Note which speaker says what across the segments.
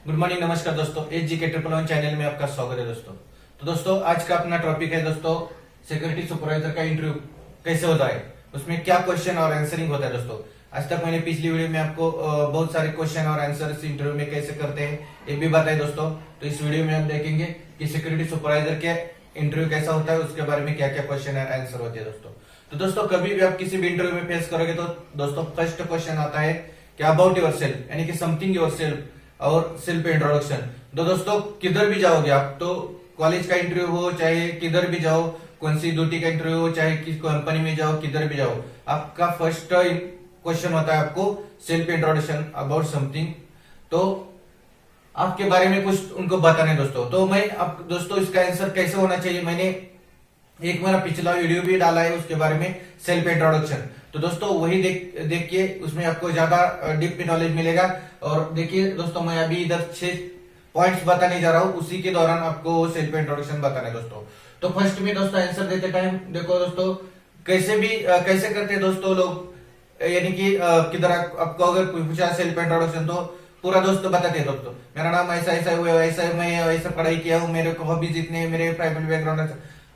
Speaker 1: Good morning, नमस्कार दोस्तों। एचजीके 111 channel में आपका स्वागत है दोस्तों। तो दोस्तों आज का अपना टॉपिक है दोस्तों सिक्योरिटी सुपरवाइजर का इंटरव्यू कैसे होता है, उसमें क्या क्वेश्चन और आंसरिंग होता है दोस्तों। आज तक मैंने पिछली वीडियो में आपको बहुत सारे क्वेश्चन और आंसर इंटरव्यू में कैसे करते हैं ये भी बताए दोस्तों। तो इस वीडियो में हम देखेंगे कि सिक्योरिटी सुपरवाइजर के इंटरव्यू कैसा होता है, उसके बारे में क्या क्या क्वेश्चन और आंसर होते हैं दोस्तों। तो दोस्तों कभी भी आप किसी भी इंटरव्यू में फेस करोगे तो दोस्तों फर्स्ट क्वेश्चन आता है कि अबाउट योर सेल्फ, यानी कि समथिंग योर सेल्फ और सेल्फ इंट्रोडक्शन। तो दोस्तों किधर भी जाओगे आप, तो कॉलेज का इंटरव्यू हो चाहे किधर भी जाओ, कौन सी ड्यूटी का इंटरव्यू हो चाहे किस कंपनी में जाओ, किधर भी जाओ, आपका फर्स्ट क्वेश्चन होता है आपको सेल्फ इंट्रोडक्शन अबाउट समथिंग। तो आपके बारे में कुछ उनको बताना है दोस्तों। तो मैं अब दोस्तों इसका आंसर कैसे होना चाहिए, मैंने एक मेरा पिछला वीडियो भी डाला है उसके बारे में सेल्फ इंट्रोडक्शन। तो दोस्तों वही देखिए, उसमें आपको ज्यादा डीप नॉलेज मिलेगा। और देखिए दोस्तों मैं अभी इधर 6 पॉइंट्स बताने जा रहा हूँ, उसी के दौरान आपको सेल्फ इंट्रोडक्शन बताना है दोस्तों। तो फर्स्ट में दोस्तों आंसर देते टाइम देखो दोस्तों कैसे करते हैं दोस्तों लोग, यानी कि किधर आपको अगर पूछा सेल्फ इंट्रोडक्शन तो पूरा दोस्तों बताते हैं दोस्तों मेरा नाम ऐसा ऐसा हुआ, ऐसा मैं ऐसा पढ़ाई किया हूँ, मेरे को हॉबीज इतने, मेरे फैमिली बैकग्राउंड।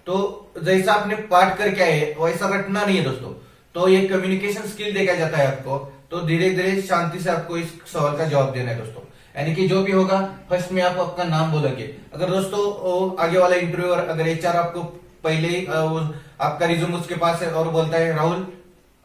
Speaker 1: तो जैसा आपने पाठ करके आए वैसा रटना नहीं है दोस्तों। तो ये कम्युनिकेशन स्किल देखा जाता है आपको। तो धीरे धीरे शांति से आपको इस सवाल का जवाब देना है दोस्तों। यानी कि जो भी होगा फर्स्ट में आप आपका नाम बोलेंगे। अगर दोस्तों आगे वाला इंटरव्यूअर अगर एचआर आपको पहले ही आपका रिज्यूम उसके पास है और बोलता है राहुल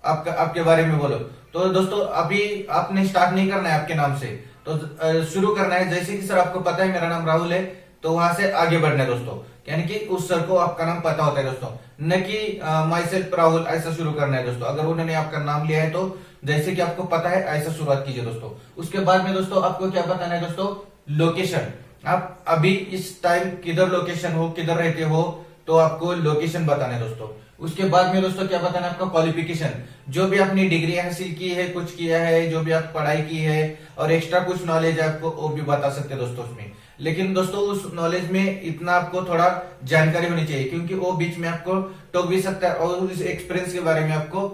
Speaker 1: आपके बारे में बोलो, तो दोस्तों अभी आपने स्टार्ट नहीं करना है आपके नाम से, तो शुरू करना है जैसे कि सर आपको पता है मेरा नाम राहुल है, तो वहां से आगे बढ़ना है दोस्तों। यानी कि उस सर को आपका नाम पता होता है दोस्तों, न कि माई सेल्फ राहुल ऐसा शुरू करना है दोस्तों। अगर उन्होंने आपका नाम लिया है तो जैसे कि आपको पता है ऐसा शुरुआत कीजिए दोस्तों। उसके बाद में दोस्तों आपको क्या बताना है दोस्तों, लोकेशन। आप अभी इस टाइम किधर लोकेशन हो, किधर रहते हो, तो आपको लोकेशन बताना है दोस्तों। उसके बाद में दोस्तों क्या बताना है, आपका क्वालिफिकेशन, जो भी आपने डिग्री हासिल की है, कुछ किया है, जो भी आप पढ़ाई की है और एक्स्ट्रा कुछ नॉलेज है आपको वो भी बता सकते हैं दोस्तों उसमें। लेकिन दोस्तों उस नॉलेज में इतना आपको थोड़ा जानकारी होनी चाहिए, क्योंकि वो बीच में आपको टोक भी सकता है और उस एक्सपीरियंस के बारे में आपको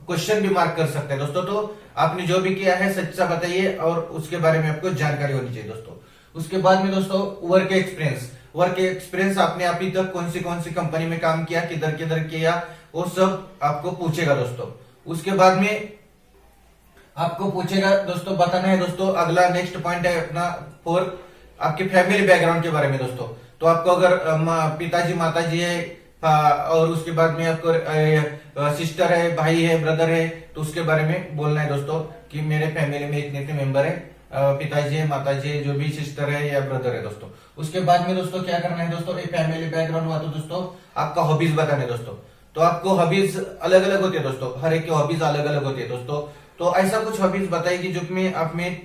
Speaker 1: क्वेश्चन भी मार्क कर सकते हैं दोस्तों। तो आपने जो भी किया है सच्चा बताइए और उसके बारे में आपको जानकारी होनी चाहिए दोस्तों। उसके बाद में दोस्तों वर्क एक्सपीरियंस आपने अभी तक कौन सी कंपनी में काम किया, किधर किधर किया, वो सब आपको पूछेगा दोस्तों। उसके बाद में आपको पूछेगा दोस्तों, बताना है दोस्तों। अगला नेक्स्ट पॉइंट है अपना 4, आपके फैमिली बैकग्राउंड के बारे में दोस्तों। तो आपको अगर पिताजी माताजी है और उसके बाद में आपको सिस्टर है, भाई है, ब्रदर है, तो उसके बारे में बोलना है दोस्तों कि मेरे फैमिली में इतने इतने मेंबर है, पिताजी है, माताजी है, जो भी सिस्टर है या ब्रदर है दोस्तों। उसके बाद में दोस्तों क्या करना है दोस्तों, एक फैमिली बैकग्राउंड हुआ तो दोस्तों आपका हॉबीज बताना है दोस्तों। तो आपको हॉबीज अलग अलग होती है दोस्तों, हर एक की हॉबीज अलग अलग होती है दोस्तों। तो ऐसा कुछ हॉबीज बताइए जो में आप में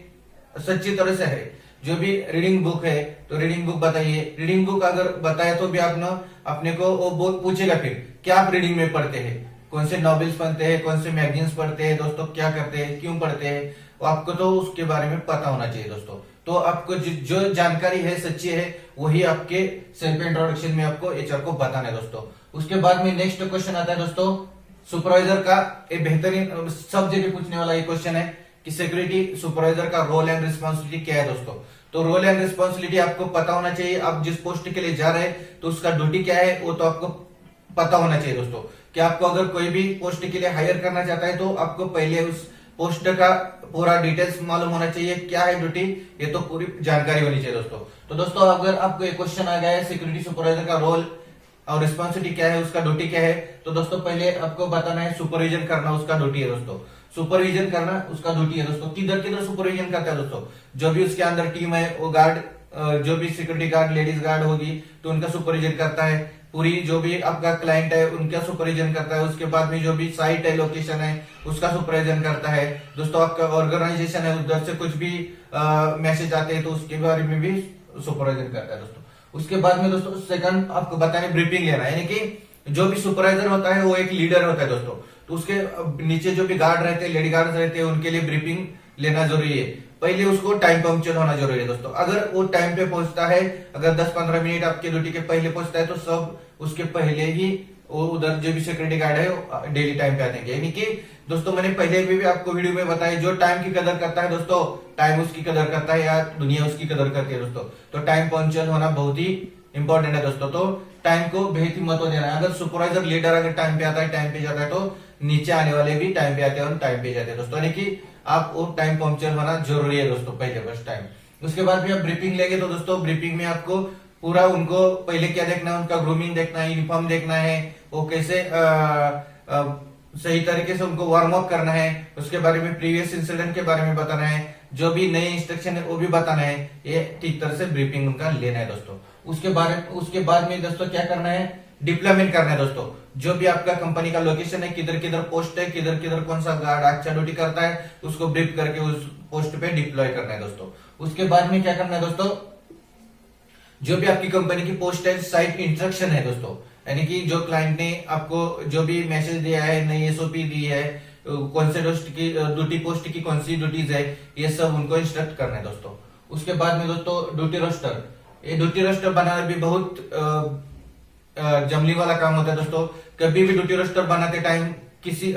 Speaker 1: सच्ची तरह से है। जो भी रीडिंग बुक है तो रीडिंग बुक बताइए। रीडिंग बुक अगर बताया तो भी आप ना अपने को वो पूछेगा फिर क्या आप रीडिंग में पढ़ते हैं, कौन से नॉवेल्स पढ़ते हैं, कौन से मैगजीन्स पढ़ते हैं दोस्तों, क्या करते हैं, क्यों पढ़ते हैं, वो आपको तो उसके बारे में पता होना चाहिए दोस्तों। तो आपको जो जानकारी है सच्ची है वही आपके सेल्फ इंट्रोडक्शन में आपको एचआर को बताना है दोस्तों। उसके बाद में नेक्स्ट क्वेश्चन आता है दोस्तों सुपरवाइजर का। एक बेहतरीन सब जगह पूछने वाला ये क्वेश्चन है कि सिक्योरिटी सुपरवाइजर का रोल एंड रिस्पॉन्सिबिलिटी क्या है दोस्तों। तो रोल एंड रिस्पॉन्सिबिलिटी आपको पता होना चाहिए। आप जिस पोस्ट के लिए जा रहे हैं तो उसका ड्यूटी क्या है वो तो आपको पता होना चाहिए दोस्तों। कि आपको अगर कोई भी पोस्ट के लिए हायर करना चाहता है तो आपको पहले उस पोस्ट का पूरा डिटेल्स मालूम होना चाहिए, क्या है ड्यूटी, ये तो पूरी जानकारी होनी चाहिए दोस्तों। तो दोस्तों अगर आपको एक क्वेश्चन आ गया है सिक्योरिटी सुपरवाइजर का रोल और रिस्पॉन्सिबिलिटी क्या है, उसका ड्यूटी क्या है, तो दोस्तों पहले आपको बताना है सुपरविजन करना उसका ड्यूटी है दोस्तों। सुपरविजन करना उसका ड्यूटी है दोस्तों। किधर किधर सुपरविजन करता है दोस्तों, जो भी उसके अंदर टीम है वो गार्ड, जो भी सिक्योरिटी गार्ड लेडीज गार्ड होगी तो उनका सुपरविजन करता है। पूरी जो भी आपका क्लाइंट है उनका सुपरविजन करता है। उसके बाद में जो भी साइट है, लोकेशन है, उसका सुपरविजन करता है दोस्तों। आपका ऑर्गेनाइजेशन है, उधर से कुछ भी मैसेज आते हैं तो उसके बारे में भी सुपरविजन करता है दोस्तों। उसके बाद में दोस्तों सेकंड आपको बताने ब्रीफिंग लेना, यानी कि जो भी सुपरवाइजर होता है वो एक लीडर होता है दोस्तों। तो उसके नीचे जो भी गार्ड रहते हैं, लेडी गार्ड रहते हैं, उनके लिए ब्रीफिंग लेना जरूरी है। पहले उसको टाइम पंक्चुअल होना जरूरी है दोस्तों। अगर वो टाइम पे पहुंचता है, अगर 10-15 मिनट आपके ड्यूटी के पहले पहुंचता है तो सब उसके पहले ही वो उधर जो भी सिक्योरिटी गार्ड है डेली टाइम पे आते हैं। यानी कि दोस्तों मैंने पहले भी आपको वीडियो में बताया, जो टाइम की कदर करता है दोस्तों, टाइम उसकी कदर करता है या दुनिया उसकी कदर करती है दोस्तों। तो टाइम पंक्चुअल होना बहुत ही इंपॉर्टेंट है दोस्तों। तो टाइम को बेहद ही महत्व देना है। अगर सुपरवाइजर लीडर अगर टाइम पे आता है, टाइम पे जाता है, तो नीचे आने वाले भी टाइम पे आते हैं और टाइम पे जाते हैं दोस्तों। यानी कि आप वो टाइम पंक्चुअल होना जरूरी है दोस्तों, पहले फर्स्ट टाइम। उसके बाद भी आप ब्रीफिंग लेंगे तो दोस्तों ब्रीफिंग में आपको पूरा उनको पहले क्या देखना है, उनका ग्रूमिंग देखना है, यूनिफॉर्म देखना है, वो कैसे सही तरीके से उनको वार्म अप करना है, उसके बारे में प्रीवियस इंसिडेंट के बारे में बताना है, जो भी नए इंस्ट्रक्शन है वो भी बताना है। ये ठीक तरह से ब्रीफिंग उनका लेना है दोस्तों। उसके बाद में दोस्तों क्या करना है, डिप्लॉयमेंट करना है दोस्तों। जो भी आपका कंपनी का लोकेशन है, किधर किधर पोस्ट है, किधर किधर कौन सा गार्ड अच्छा ड्यूटी करता है, उसको ब्रीफ करके उस पोस्ट पे डिप्लॉय करना है दोस्तों। उसके बाद में क्या करना है दोस्तों, जो भी आपकी कंपनी की पोस्ट है, साइट इंस्ट्रक्शन है दोस्तों, यानी कि जो क्लाइंट ने आपको जो भी मैसेज दिया है, नई एसओपी दी है, कौन से ड्यूटी पोस्ट की कौन सी ड्यूटीज है, ये सब उनको इंस्ट्रक्ट करना है दोस्तों। उसके बाद में दोस्तों ड्यूटी रोस्टर, ये ड्यूटी रोस्टर बनाना भी बहुत जमली वाला काम होता है दोस्तों। कभी भी ड्यूटी रोस्टर बनाते टाइम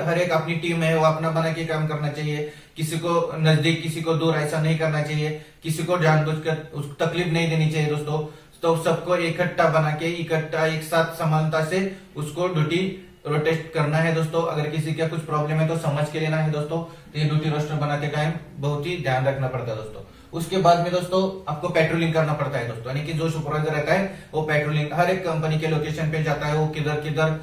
Speaker 1: हर एक अपनी टीम है वो अपना बना के काम करना चाहिए। किसी को नजदीक किसी को दूर ऐसा नहीं करना चाहिए, किसी को जानबूझकर उसको तकलीफ नहीं देनी चाहिए दोस्तों। तो सबको इकट्ठा बना के इकट्ठा एक साथ समानता से उसको ड्यूटी रोटेट करना है दोस्तों। अगर किसी का कुछ प्रॉब्लम है तो समझ के लेना है दोस्तों। तो ये ड्यूटी रोस्टर बनाते टाइम बहुत ही ध्यान रखना पड़ता है दोस्तों। उसके बाद में दोस्तों आपको पेट्रोलिंग करना पड़ता है दोस्तों, यानी कि जो सुपरवाइजर रहता है वो पेट्रोलिंग हर एक कंपनी के लोकेशन पे जाता है, वो किधर किधर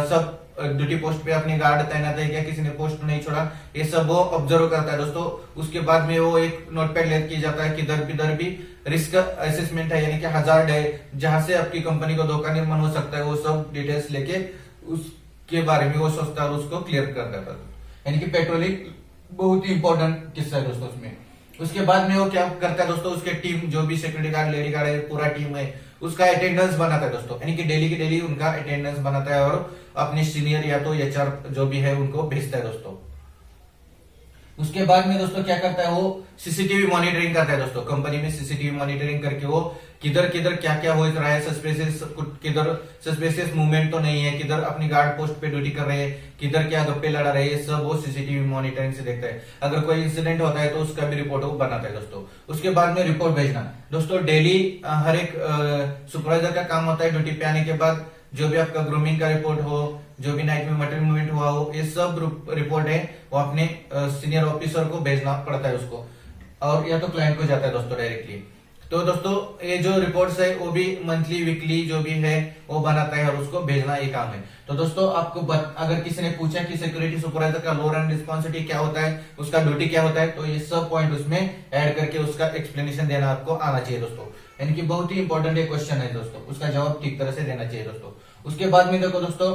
Speaker 1: सब ड्यूटी पोस्ट पे अपने गार्ड तैनात है क्या, किसी ने पोस्ट नहीं छोड़ा, ये सब वो ऑब्जर्व करता है दोस्तों। उसके बाद में वो एक नोटपैड लेके जाता है, किधर भी रिस्क असेसमेंट है, यानी कि हजार्ड है, जहां से आपकी कंपनी को धोखा निर्माण हो सकता है, वो सब डिटेल्स लेके उसके बारे में वो सोचता है और उसको क्लियर कर देता है। यानी कि पेट्रोलिंग बहुत ही इंपॉर्टेंट किस्सा है दोस्तों उसमें। उसके बाद में वो क्या करता है दोस्तों, उसके टीम जो भी सिक्योरिटी गार्ड, लेडी गार्ड है, पूरा टीम है, उसका अटेंडेंस बनाता है दोस्तों। यानी कि डेली की डेली उनका अटेंडेंस बनाता है और अपने सीनियर या तो एचआर जो भी है उनको भेजता है दोस्तों। उसके बाद में दोस्तों क्या करता है, वो सीसीटीवी मॉनिटरिंग करता है दोस्तों। कंपनी में सीसीटीवी मॉनिटरिंग करके वो किधर किधर क्या क्या हो रहा है, सस्पेशियस किधर सस्पेशियस मूवमेंट तो नहीं है, किधर अपनी गार्ड पोस्ट पे ड्यूटी कर रहे हैं, किधर क्या गप्पे लड़ा रहे हैं, सब वो सीसीटीवी मॉनिटरिंग से देखता है। अगर कोई इंसिडेंट होता है तो उसका भी रिपोर्ट वो बनाता है दोस्तों। उसके बाद में रिपोर्ट भेजना दोस्तों। डेली हर एक सुपरवाइजर का काम होता है ड्यूटी पे आने के बाद जो भी आपका ग्रूमिंग का रिपोर्ट हो, जो भी नाइट में मटेरियल मूवमेंट हुआ हो, ये सब रिपोर्ट है वो अपने सीनियर ऑफिसर को भेजना पड़ता है उसको, और या तो क्लाइंट को जाता है दोस्तों डायरेक्टली। तो दोस्तों ये जो रिपोर्ट्स है वो भी मंथली वीकली जो भी है वो बनाता है और उसको भेजना ये काम है। तो दोस्तों आपको अगर किसी ने पूछा कि सिक्योरिटी सुपरवाइजर का रोल एंड रिस्पॉन्सिबिलिटी क्या होता है, उसका ड्यूटी क्या होता है, तो ये सब पॉइंट उसमें ऐड करके उसका एक्सप्लेनेशन देना आपको आना चाहिए दोस्तों। यानी कि बहुत ही इंपॉर्टेंट एक क्वेश्चन है दोस्तों, उसका जवाब ठीक तरह से देना चाहिए दोस्तों। उसके बाद में देखो दोस्तों,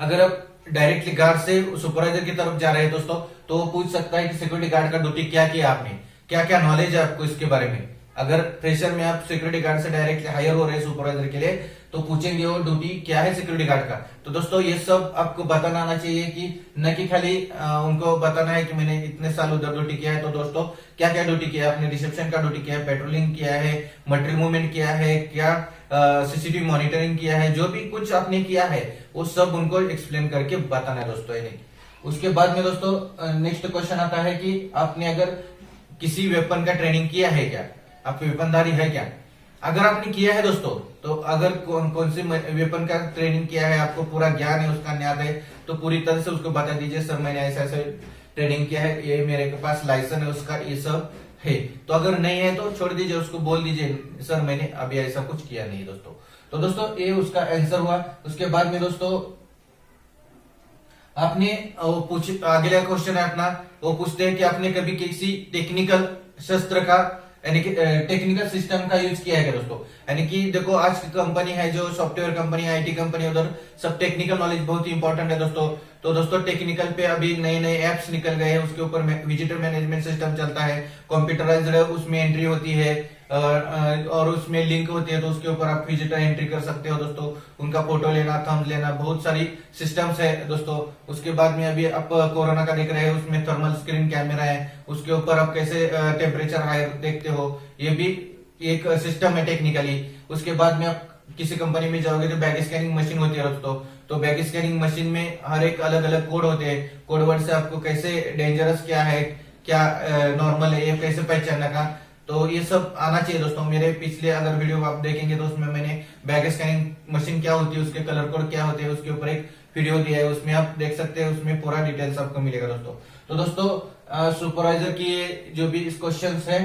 Speaker 1: अगर आप डायरेक्टली गार्ड से सुपरवाइजर की तरफ जा रहे हैं दोस्तों, तो वो पूछ सकता है कि सिक्योरिटी गार्ड का ड्यूटी क्या किया आपने, क्या क्या नॉलेज है आपको इसके बारे में। अगर फ्रेशर में आप सिक्योरिटी गार्ड से डायरेक्टली हायर हो रहे हैं सुपरवाइजर के लिए, तो पूछेंगे वो ड्यूटी क्या है सिक्योरिटी गार्ड का। तो दोस्तों ये सब आपको बताना आना चाहिए कि न कि खाली उनको बताना है कि मैंने इतने साल उधर ड्यूटी किया है। तो दोस्तों क्या क्या ड्यूटी किया है आपने, रिसेप्शन का ड्यूटी किया है, पेट्रोलिंग किया है, मटेरियल मूवमेंट किया है, क्या सीसीटीवी मॉनिटरिंग किया है, जो भी कुछ आपने किया है वो सब उनको एक्सप्लेन करके बताना है दोस्तों। उसके बाद में दोस्तों नेक्स्ट क्वेश्चन आता है कि आपने अगर किसी वेपन का ट्रेनिंग किया है क्या, आपकी वेपनधारी है क्या। अगर आपने किया है दोस्तों, तो अगर कौन सी वेपन का ट्रेनिंग किया है, आपको पूरा ज्ञान है, उसका ज्ञान है, तो पूरी तरह से उसको बता दीजिए सर मैंने ऐसा ऐसा ट्रेनिंग किया है, ये मेरे पास लाइसेंस है उसका, ये सब है। तो अगर नहीं है तो छोड़ दीजिए, उसको बोल दीजिए सर मैंने अभी ऐसा कुछ किया नहीं दोस्तों। तो दोस्तों ये उसका आंसर हुआ। उसके बाद में दोस्तों आपने अगला क्वेश्चन है अपना, वो पूछते हैं कि आपने कभी किसी टेक्निकल शस्त्र का यानी कि टेक्निकल सिस्टम का यूज किया है क्या दोस्तों। यानी कि देखो आज की कंपनी है जो सॉफ्टवेयर कंपनी है, आईटी कंपनी, उधर सब टेक्निकल नॉलेज बहुत ही इंपॉर्टेंट है दोस्तों। तो दोस्तों टेक्निकल पे अभी नए नए एप्स निकल गए हैं, उसके ऊपर विजिटर मैनेजमेंट सिस्टम चलता है, कंप्यूटराइज्ड उसमें एंट्री होती है और उसमें लिंक होती है, तो उसके ऊपर आप विजिटर एंट्री कर सकते हो दोस्तों, उनका फोटो लेना, थंब लेना, बहुत सारी सिस्टम्स है दोस्तों। उसके बाद में अभी आप कोरोना का देख रहे हैं, उसमें थर्मल स्क्रीन कैमरा है, उसके ऊपर आप कैसे टेम्परेचर हाई देखते हो, ये भी एक सिस्टम है टेक्निकली। उसके बाद में आप किसी कंपनी में जाओगे तो बैग स्कैनिंग मशीन होती है दोस्तों। तो बैग स्कैनिंग मशीन में हर एक अलग अलग कोड होते हैं। कोड वर्ड से आपको कैसे डेंजरस क्या है, क्या नॉर्मल है, ये कैसे पहचानना का, तो ये सब आना चाहिए दोस्तों। मेरे पिछले अगर वीडियो आप देखेंगे तो उसमें मैंने बैग स्कैनिंग मशीन क्या होती है, उसके कलर कोड क्या होते हैं, उसके ऊपर एक वीडियो दिया है, उसमें आप देख सकते हैं, उसमें पूरा डिटेल्स आपको मिलेगा दोस्तों। तो दोस्तों सुपरवाइजर की ये जो भी इस क्वेश्चन है,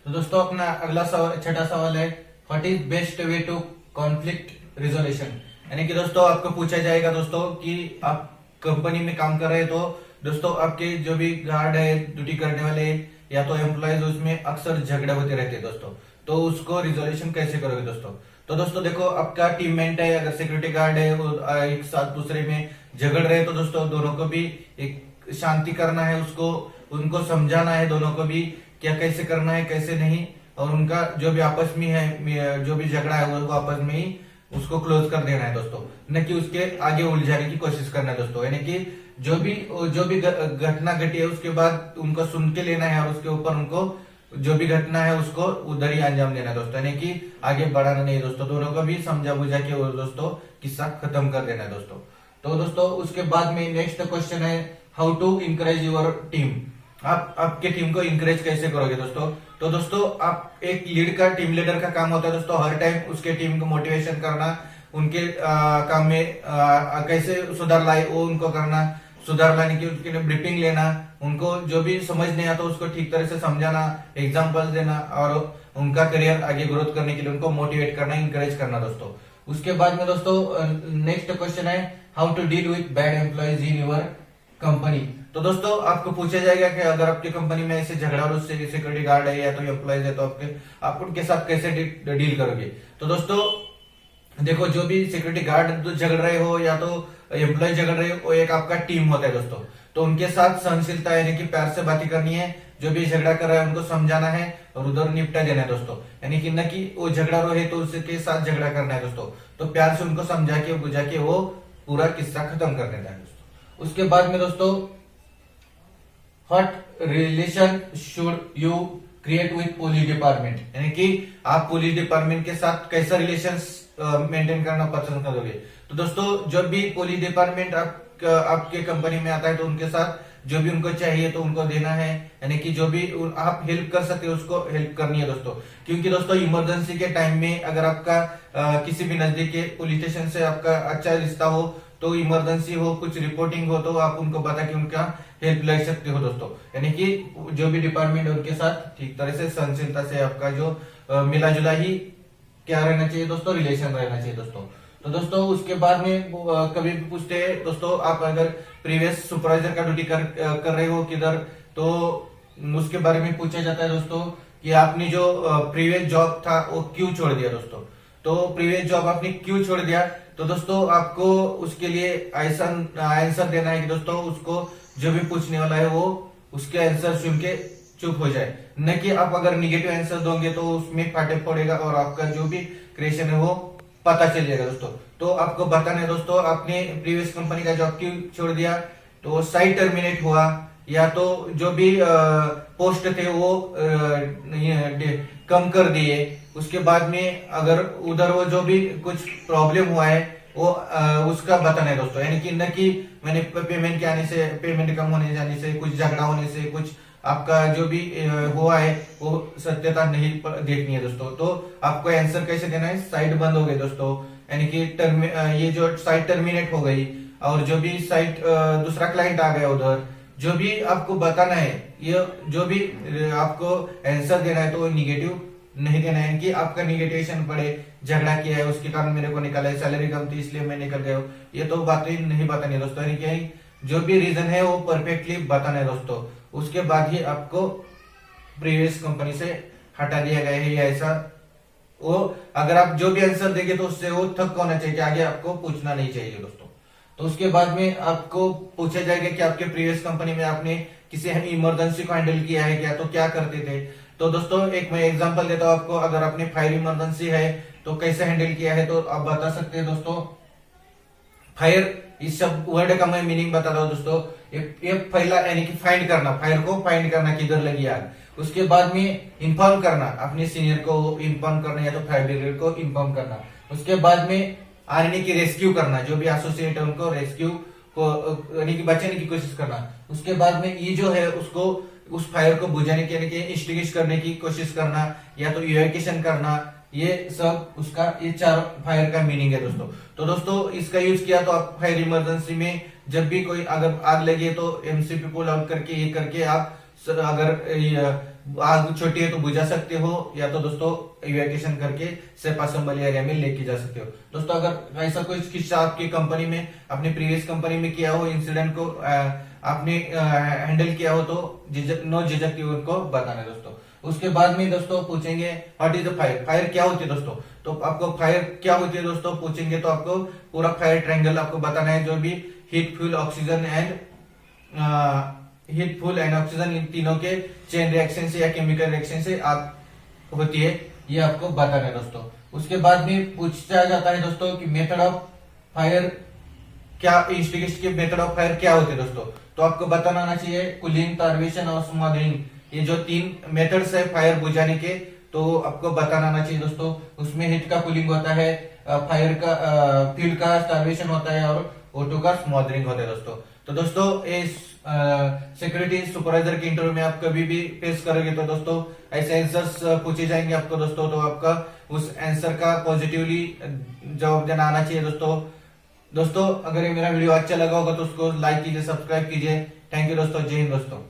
Speaker 1: तो दोस्तों अपना अगला सवाल, छठा सवाल है, what is best way to conflict resolution. यानी कि दोस्तों आपको पूछा जाएगा दोस्तों कि आप कंपनी में काम कर रहे हैं, तो दोस्तों आपके जो भी गार्ड है, ड्यूटी करने वाले या तो एम्प्लॉयज, उसमें अक्सर झगड़े होते रहते हैं दोस्तों। तो उसको रिजोल्यूशन कैसे करोगे दोस्तों। तो दोस्तों देखो, आपका टीममेट है, अगर सिक्योरिटी गार्ड है, वो एक साथ दूसरे में झगड़ रहे हैं, तो दोस्तों दोनों को भी एक शांति करना है, उसको उनको समझाना है, दोनों को भी क्या कैसे करना है कैसे नहीं, और उनका जो भी आपस में है, जो भी झगड़ा है वो आपस में ही उसको क्लोज कर देना है दोस्तों, न कि उसके आगे उलझाने की कोशिश करना है दोस्तों। यानी कि जो भी घटना घटी है उसके बाद उनको सुन के लेना है, और उसके ऊपर उनको जो भी घटना है उसको उधर ही अंजाम देना है दोस्तों। यानी कि आगे बढ़ाना नहीं दोस्तों, दोनों को भी समझा बुझा के वो दोस्तों किस्सा खत्म कर देना है दोस्तों। तो दोस्तों उसके बाद में नेक्स्ट क्वेश्चन है, how to encourage your team. आप आपके टीम को इंकरेज कैसे करोगे दोस्तों। तो दोस्तों आप एक लीड का, टीम लीडर का काम होता है दोस्तों हर टाइम उसके टीम को मोटिवेशन करना, उनके काम में कैसे सुधार लाए वो उनको करना, सुधार लाने की उसके लिए ब्रीफिंग लेना, उनको जो भी समझ नहीं आता उसको ठीक तरह से समझाना, एग्जाम्पल देना, और उनका करियर आगे ग्रोथ करने के लिए उनको मोटिवेट करना, इंकरेज करना दोस्तों। उसके बाद में दोस्तों नेक्स्ट क्वेश्चन है, how to deal with bad employees in your company. तो दोस्तों आपको पूछा जाएगा कि अगर आपकी कंपनी में ऐसे झगड़ा और उससे सिक्योरिटी गार्ड है या तो एम्प्लॉयज है, तो आप उनके साथ कैसे डील करोगे। तो दोस्तों देखो, जो भी सिक्योरिटी गार्ड झगड़ रहे हो या तो एम्प्लॉय झगड़ रहे हो, वो एक आपका टीम होता है दोस्तों। तो उनके साथ सहनशीलता यानी कि प्यार से बातें करनी है, जो भी झगड़ा कर रहा है उनको समझाना है और उधर निपटा देना है दोस्तों। यानी कि न कि वो झगड़ा रहे तो उसके साथ झगड़ा करना है दोस्तों, तो प्यार से उनको समझा के बुझा के वो पूरा किस्सा खत्म कर देता है दोस्तों। उसके बाद में दोस्तों, what relation should you create with police department. यानी कि आप पुलिस डिपार्टमेंट के साथ कैसा रिलेशन मेंटेन करना पसंद करोगे। तो दोस्तों जब भी पुलिस डिपार्टमेंट आपके कंपनी में आता है, तो उनके साथ जो भी उनको चाहिए तो उनको देना है, यानी कि जो भी आप हेल्प कर सकते हो उसको हेल्प करनी है दोस्तों। क्योंकि दोस्तों इमरजेंसी के टाइम में अगर आपका किसी भी नजदीक के पुलिस स्टेशन से आपका अच्छा रिश्ता हो, तो इमरजेंसी हो, कुछ रिपोर्टिंग हो, तो आप उनको बता के उनका हेल्प ले सकते हो दोस्तों। यानी कि जो भी डिपार्टमेंट है उनके साथ ठीक तरह से सहनशीलता से आपका जो मिला जुला ही क्या रहना चाहिए दोस्तों, रिलेशन रहना चाहिए दोस्तों। तो दोस्तों उसके बाद में कभी भी पूछते हैं दोस्तों, आप अगर प्रीवियस सुपरवाइजर का ड्यूटी कर रहे हो किधर, तो उसके बारे में पूछा जाता है दोस्तों कि आपने जो प्रीवियस जॉब था वो क्यों छोड़ दिया दोस्तों। तो प्रीवियस जॉब आपने क्यों छोड़ दिया, तो दोस्तों आपको उसके लिए ऐसा आंसर देना है कि दोस्तों उसको जो भी पूछने वाला है वो उसके आंसर सुन के चुप हो जाए, न कि आप अगर निगेटिव आंसर दोगे तो उसमें फाटे पड़ेगा और आपका जो भी क्रिएशन है वो पता चल जाएगा दोस्तों। तो आपको बताना है दोस्तों, आपने प्रीवियस कंपनी का जॉब क्यों छोड़ दिया, तो साइट टर्मिनेट हुआ या तो जो भी पोस्ट थे वो कम कर दिए। उसके बाद में अगर उधर वो जो भी कुछ प्रॉब्लम हुआ है वो उसका बताना है दोस्तों। यानी कि न कि मैंने पेमेंट के आने से, पेमेंट कम होने जाने से, कुछ झगड़ा होने से, कुछ आपका जो भी हुआ है वो सत्यता नहीं देखनी है दोस्तों। तो आपको आंसर कैसे देना है, साइट बंद हो गई दोस्तों, यानी कि ये जो साइट टर्मिनेट हो गई और जो भी साइट दूसरा क्लाइंट आ गया उधर, जो भी आपको बताना है, ये जो भी आपको आंसर देना है तो निगेटिव नहीं देना है कि आपका निगेटिवेशन पड़े, झगड़ा किया है उसके कारण मेरे को निकाला है, सैलरी कम थी इसलिए मैं निकल गया हूँ, ये तो बातें नहीं बतानी है दोस्तों। यानी कि जो भी रीजन है वो परफेक्टली बताना है दोस्तों। उसके बाद ही आपको प्रीवियस कंपनी से हटा दिया गया है या ऐसा, वो अगर आप जो भी आंसर देंगे तो उससे वो थक होना चाहिए कि आगे आपको पूछना नहीं चाहिए दोस्तों। तो उसके बाद में आपको पूछा जाएगा कि आपके प्रीवियस कंपनी में आपने किसी इमरजेंसी को हैंडल किया है क्या, तो क्या करते थे। तो दोस्तों एक मैं एग्जांपल देता हूं आपको, अगर आपने फायर इमरजेंसी है तो कैसे हैंडल किया है, तो आप बता सकते हैं दोस्तों। फायर इस सब वर्ड का मैं मीनिंग बताता हूँ दोस्तों। ये पहला यानी कि फाइंड करना, फायर को फाइंड करना किधर लगी आग। उसके बाद में इन्फॉर्म करना, अपने सीनियर को इन्फॉर्म करना या तो फायर ब्रिगेड को इन्फॉर्म करना। उसके बाद में आरएनए की रेस्क्यू करना, जो भी एसोसिएट है उनको रेस्क्यू को यानी कि बचाने की कोशिश करना। उसके बाद में ये जो है उसको उस फायर को बुझाने के यानी कि इंस्टिगेट करने की कोशिश करना या तो इवैक्यूएशन करना, ये सब उसका ये 4 फायर का मीनिंग है दोस्तों। तो दोस्तों इसका यूज किया तो आप फायर इमरजेंसी में जब भी कोई अगर आग लगी है तो एमसीपी पुल आउट करके ये करके आप अगर आग छोटी है तो बुझा सकते हो या तो दोस्तों इवैक्यूएशन करके सेफ असेंबली एरिया में लेके जा सकते हो। दोस्तों अगर ऐसा कोई किस्सा आपकी कंपनी में अपनी प्रीवियस कंपनी में किया हो, इंसिडेंट को आपने हैंडल किया हो तो नो झिझक उनको बताना दोस्तों। उसके बाद में दोस्तों पूछेंगे what is the fire, fire क्या होती है दोस्तों। तो आपको फायर क्या होती है दोस्तों पूछेंगे तो आपको पूरा फायर ट्रायंगल आपको बताना है, जो भी heat fuel oxygen and oxygen in तीनों के चेन रिएक्शन से या केमिकल रिएक्शन से आप होती है, ये आपको बताना है दोस्तों। उसके बाद में पूछा जाता है दोस्तों कि मेथड ऑफ फायर क्या, इंस्टिगेशन के मेथड ऑफ फायर क्या होते हैं दोस्तों। तो आपको बताना आना चाहिए कूलिंग, टारवेशन और स्मॉदरिंग, ये जो 3 मेथड्स है फायर बुझाने के, तो आपको बताना आना चाहिए दोस्तों। उसमें हीट का कूलिंग होता है, फायर का फ्यूल का स्टारवेशन होता है और O2 का स्मॉदरिंग होता है दोस्तों। तो दोस्तों इस सिक्योरिटी सुपरवाइजर के इंटरव्यू में आप कभी भी फेस करोगे तो दोस्तों ऐसे आंसर्स पूछे जाएंगे आपको दोस्तों, तो आपका उस आंसर का पॉजिटिवली जवाब देना आना चाहिए दोस्तों। अगर ये मेरा वीडियो अच्छा लगा होगा तो उसको लाइक कीजिए, सब्सक्राइब कीजिए। थैंक यू दोस्तों, जय हिंद दोस्तों।